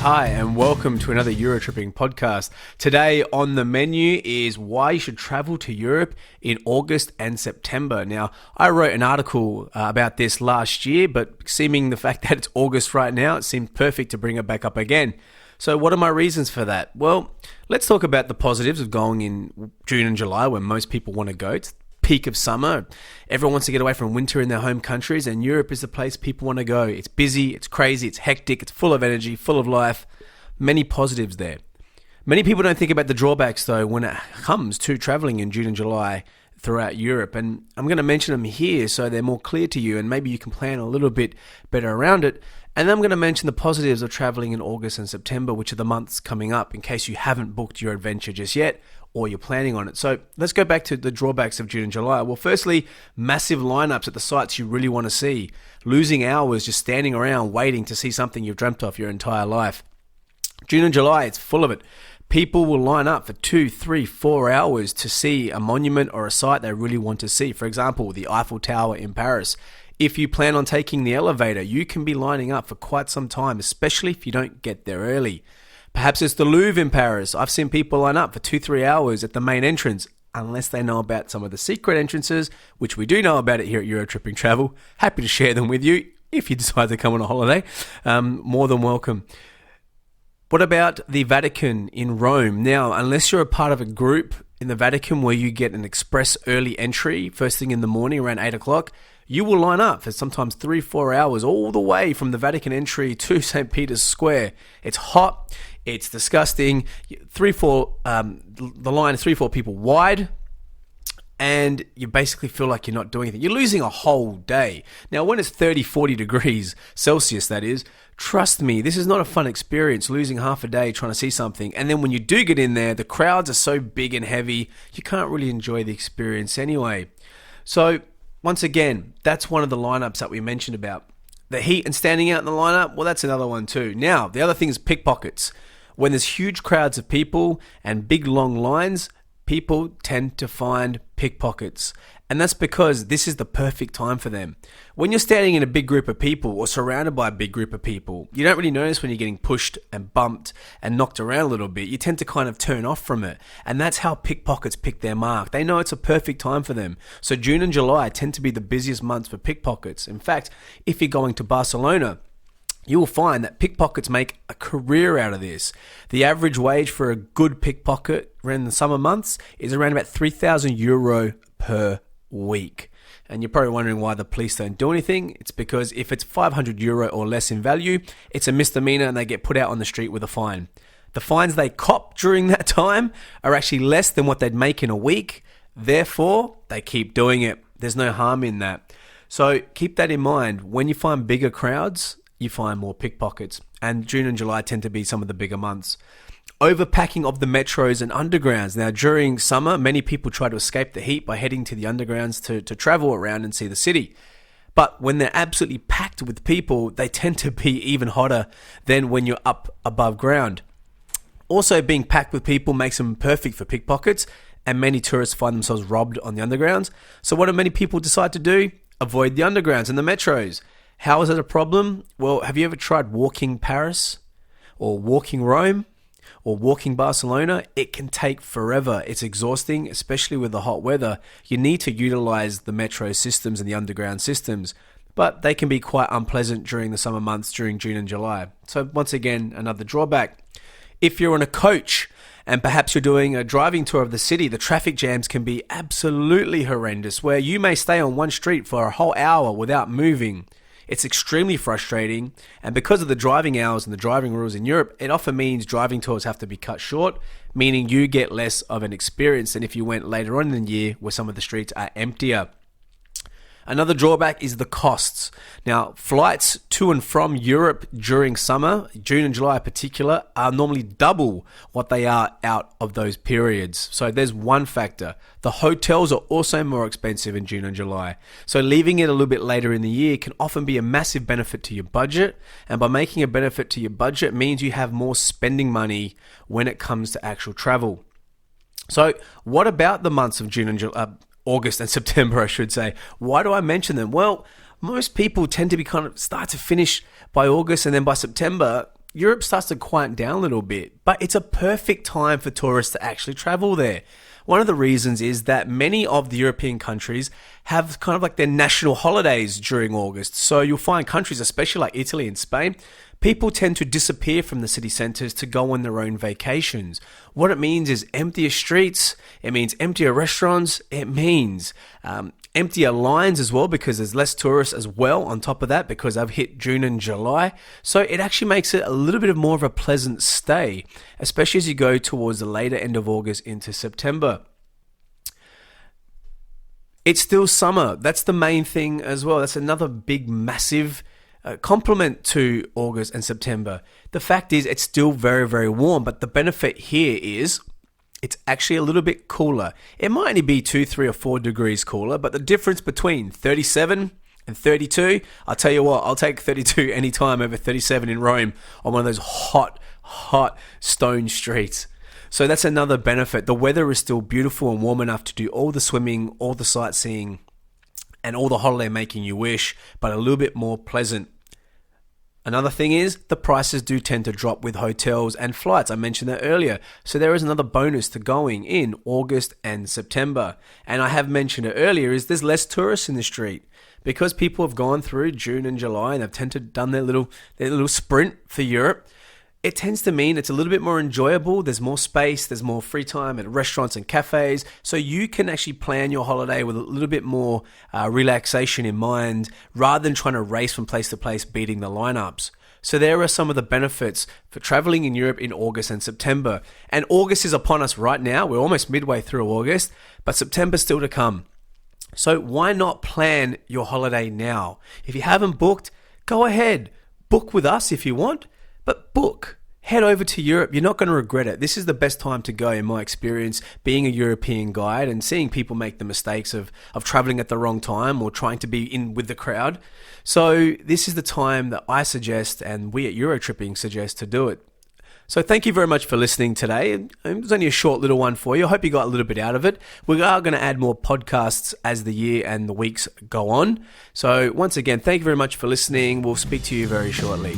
Hi, and welcome to another Eurotripping podcast. Today on the menu is why you should travel to Europe in August and September. Now, I wrote an article about this last year, but seeming the fact that it's August right now, it seemed perfect to bring it back up again. So what are my reasons for that? Well, let's talk about the positives of going in June and July when most people want to go. It's peak of summer. Everyone wants to get away from winter in their home countries, and Europe is the place people want to go. It's busy, it's crazy, it's hectic, it's full of energy, full of life. Many positives there. Many people don't think about the drawbacks though when it comes to traveling in June and July throughout Europe, and I'm going to mention them here so they're more clear to you and maybe you can plan a little bit better around it. And then I'm going to mention the positives of traveling in August and September, which are the months coming up in case you haven't booked your adventure just yet or you're planning on it. So let's go back to the drawbacks of June and July. Well, firstly, massive lineups at the sites you really want to see. Losing hours just standing around waiting to see something you've dreamt of your entire life. June and July, it's full of it. People will line up for 2, 3, 4 hours to see a monument or a site they really want to see. For example, the Eiffel Tower in Paris. If you plan on taking the elevator, you can be lining up for quite some time, especially if you don't get there early. Perhaps it's the Louvre in Paris. I've seen people line up for 2, 3 hours at the main entrance, unless they know about some of the secret entrances, which we do know about it here at Eurotripping Travel. Happy to share them with you if you decide to come on a holiday. More than welcome. What about the Vatican in Rome? Now, unless you're a part of a group in the Vatican where you get an express early entry first thing in the morning around 8 o'clock, you will line up for sometimes 3, 4 hours all the way from the Vatican entry to St. Peter's Square. It's hot. It's disgusting. The line is 3, 4 people wide. And you basically feel like you're not doing anything. You're losing a whole day. Now, when it's 30, 40 degrees Celsius, that is, trust me, this is not a fun experience, losing half a day trying to see something. And then when you do get in there, the crowds are so big and heavy, you can't really enjoy the experience anyway. So, once again, that's one of the lineups that we mentioned about. The heat and standing out in the lineup, well, that's another one too. Now, the other thing is pickpockets. When there's huge crowds of people and big long lines, people tend to find pickpockets. And that's because this is the perfect time for them. When you're standing in a big group of people or surrounded by a big group of people, you don't really notice when you're getting pushed and bumped and knocked around a little bit. You tend to kind of turn off from it. And that's how pickpockets pick their mark. They know it's a perfect time for them. So June and July tend to be the busiest months for pickpockets. In fact, if you're going to Barcelona, you will find that pickpockets make a career out of this. The average wage for a good pickpocket around the summer months is around about €3,000 per week. And you're probably wondering why the police don't do anything. It's because if it's €500 or less in value, it's a misdemeanor and they get put out on the street with a fine. The fines they cop during that time are actually less than what they'd make in a week. Therefore, they keep doing it. There's no harm in that. So keep that in mind. When you find bigger crowds, you find more pickpockets. And June and July tend to be some of the bigger months. Overpacking of the metros and undergrounds. Now, during summer, many people try to escape the heat by heading to the undergrounds to travel around and see the city. But when they're absolutely packed with people, they tend to be even hotter than when you're up above ground. Also, being packed with people makes them perfect for pickpockets, and many tourists find themselves robbed on the undergrounds. So what do many people decide to do? Avoid the undergrounds and the metros. How is it a problem? Well, have you ever tried walking Paris or walking Rome or walking Barcelona? It can take forever. It's exhausting, especially with the hot weather. You need to utilize the metro systems and the underground systems, but they can be quite unpleasant during the summer months, during June and July. So once again, another drawback. If you're on a coach and perhaps you're doing a driving tour of the city, the traffic jams can be absolutely horrendous, where you may stay on one street for a whole hour without moving. It's extremely frustrating, and because of the driving hours and the driving rules in Europe, it often means driving tours have to be cut short, meaning you get less of an experience than if you went later on in the year where some of the streets are emptier. Another drawback is the costs. Now, flights to and from Europe during summer, June and July in particular, are normally double what they are out of those periods. So there's one factor. The hotels are also more expensive in June and July. So leaving it a little bit later in the year can often be a massive benefit to your budget. And by making a benefit to your budget means you have more spending money when it comes to actual travel. So what about the months of June and July? August and September, I should say. Why do I mention them? Well, most people tend to be kind of start to finish by August, and then by September, Europe starts to quiet down a little bit, but it's a perfect time for tourists to actually travel there. One of the reasons is that many of the European countries have kind of like their national holidays during August. So you'll find countries, especially like Italy and Spain, people tend to disappear from the city centres to go on their own vacations. What it means is emptier streets, it means emptier restaurants, it means emptier lines as well, because there's less tourists as well on top of that, because I've hit June and July. So it actually makes it a little bit more of a pleasant stay, especially as you go towards the later end of August into September. It's still summer. That's the main thing as well. That's another big, massive compliment to August and September. The fact is, it's still very, very warm, but the benefit here is it's actually a little bit cooler. It might only be 2, 3, or 4 degrees cooler, but the difference between 37 and 32, I'll tell you what, I'll take 32 anytime over 37 in Rome on one of those hot stone streets. So that's another benefit. The weather is still beautiful and warm enough to do all the swimming, all the sightseeing, and all the holiday making you wish, but a little bit more pleasant. Another thing is the prices do tend to drop with hotels and flights. I mentioned that earlier. So there is another bonus to going in August and September. And I have mentioned it earlier, is there's less tourists in the street. Because people have gone through June and July and they've done their little sprint for Europe, it tends to mean it's a little bit more enjoyable. There's more space, there's more free time at restaurants and cafes. So you can actually plan your holiday with a little bit more relaxation in mind, rather than trying to race from place to place beating the lineups. So there are some of the benefits for traveling in Europe in August and September. And August is upon us right now. We're almost midway through August, but September's still to come. So why not plan your holiday now? If you haven't booked, go ahead. Book with us if you want. But book, head over to Europe. You're not going to regret it. This is the best time to go, in my experience, being a European guide and seeing people make the mistakes of traveling at the wrong time or trying to be in with the crowd. So this is the time that I suggest, and we at Eurotripping suggest, to do it. So thank you very much for listening today. It was only a short little one for you. I hope you got a little bit out of it. We are going to add more podcasts as the year and the weeks go on. So once again, thank you very much for listening. We'll speak to you very shortly.